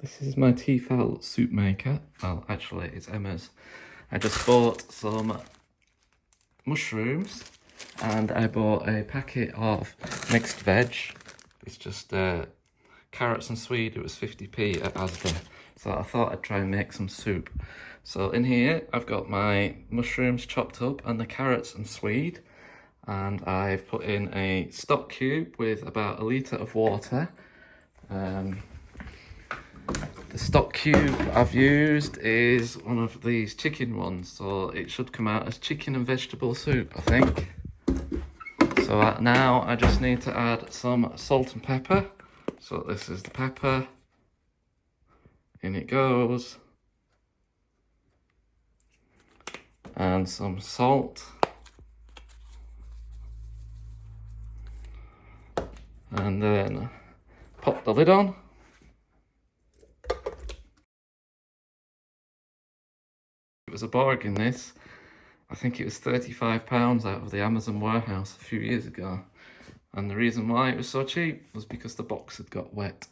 This is my Tefal soup maker. Well, actually, it's Emma's. I just bought some mushrooms and I bought a packet of mixed veg. It's just carrots and swede. It was 50p at Asda. So I thought I'd try and make some soup. So in here, I've got my mushrooms chopped up and the carrots and swede. And I've put in a stock cube with about a litre of water. The stock cube I've used is one of these chicken ones, so it should come out as chicken and vegetable soup, I think. So now I just need to add some salt and pepper. So this is the pepper. In it goes. And some salt. And then pop the lid on. It was a bargain, this. I think it was £35 out of the Amazon warehouse a few years ago. And the reason why it was so cheap was because the box had got wet.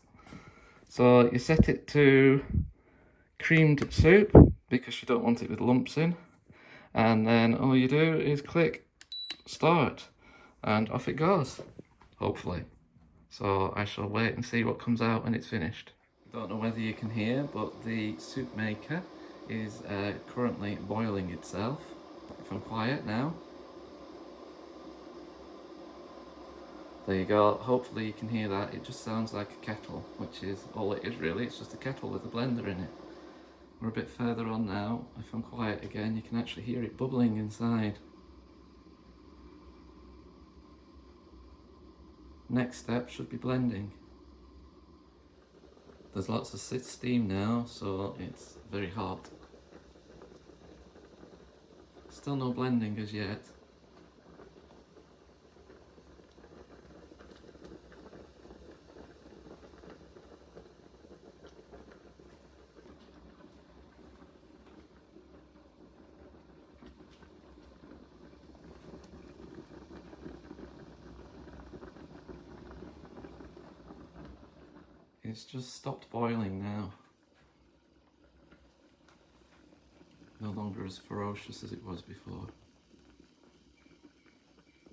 So you set it to creamed soup because you don't want it with lumps in. And then all you do is click start and off it goes, hopefully. So I shall wait and see what comes out when it's finished. Don't know whether you can hear, but the soup maker is currently boiling itself. If I'm quiet now. There you go, hopefully you can hear that. It just sounds like a kettle, which is all it is really. It's just a kettle with a blender in it. We're a bit further on now. If I'm quiet again, you can actually hear it bubbling inside. Next step should be blending. There's lots of steam now, so it's very hot. Still no blending as yet. It's just stopped boiling now. No longer as ferocious as it was before.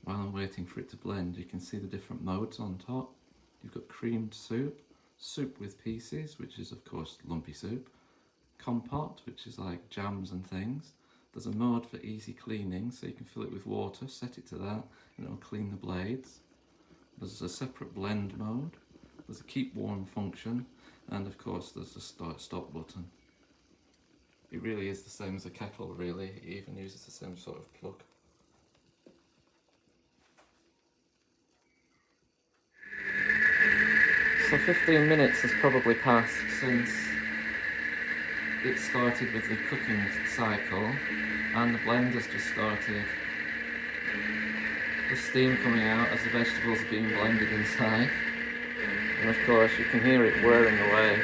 While I'm waiting for it to blend, you can see the different modes on top. You've got creamed soup, soup with pieces, which is of course lumpy soup, compote, which is like jams and things. There's a mode for easy cleaning, so you can fill it with water, set it to that, and it'll clean the blades. There's a separate blend mode. There's a keep warm function, and of course there's a stop button. It really is the same as a kettle, really. It even uses the same sort of plug. So 15 minutes has probably passed since it started with the cooking cycle, and the blender's just started. The steam coming out as the vegetables are being blended inside. And of course you can hear it whirring away.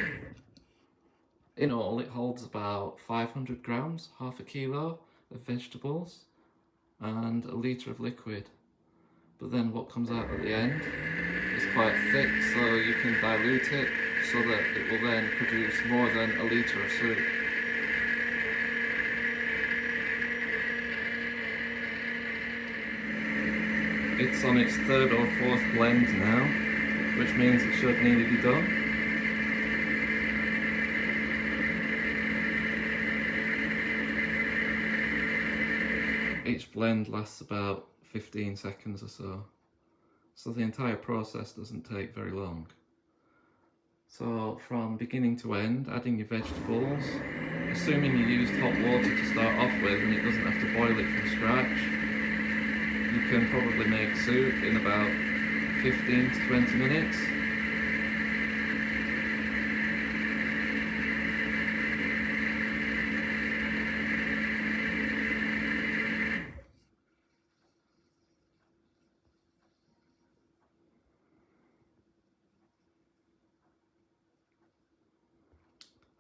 In all, it holds about 500 grams, half a kilo of vegetables and a litre of liquid. But then what comes out at the end is quite thick, so you can dilute it so that it will then produce more than a litre of soup. It's on its third or fourth blend now, which means it should nearly be done. Each blend lasts about 15 seconds or so. So the entire process doesn't take very long. So from beginning to end, adding your vegetables, assuming you used hot water to start off with and it doesn't have to boil it from scratch, you can probably make soup in about 15 to 20 minutes.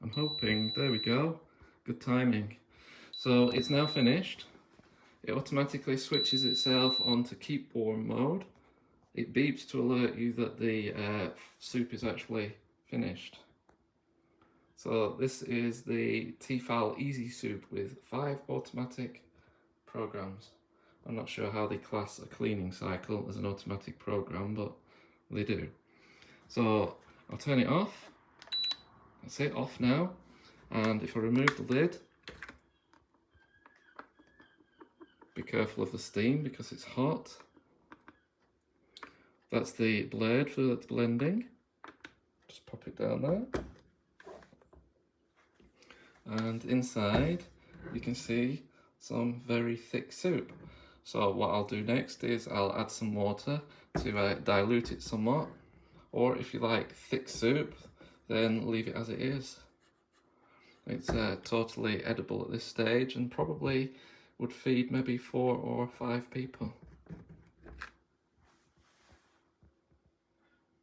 I'm hoping, there we go, good timing. So it's now finished. It automatically switches itself onto keep warm mode. It beeps to alert you that the soup is actually finished. So this is the Tefal Easy Soup with 5 automatic programs. I'm not sure how they class a cleaning cycle as an automatic program, but they do. So I'll turn it off. That's it, off now. And if I remove the lid, be careful of the steam because it's hot. That's the blade for the blending. Just pop it down there. And inside you can see some very thick soup. So what I'll do next is I'll add some water to dilute it somewhat. Or if you like thick soup, then leave it as it is. It's totally edible at this stage and probably would feed maybe 4 or 5 people.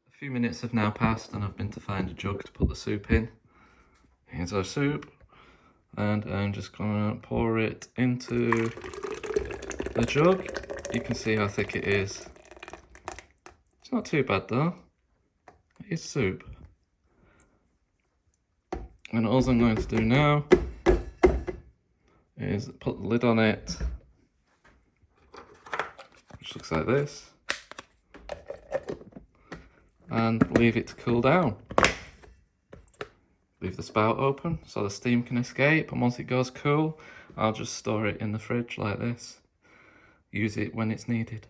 A few minutes have now passed and I've been to find a jug to put the soup in. Here's our soup, and I'm just gonna pour it into the jug. You can see how thick it is. It's not too bad though. It is soup. And all I'm going to do now is put the lid on it, which looks like this, and leave it to cool down. Leave the spout open so the steam can escape, and once it goes cool, I'll just store it in the fridge like this. Use it when it's needed.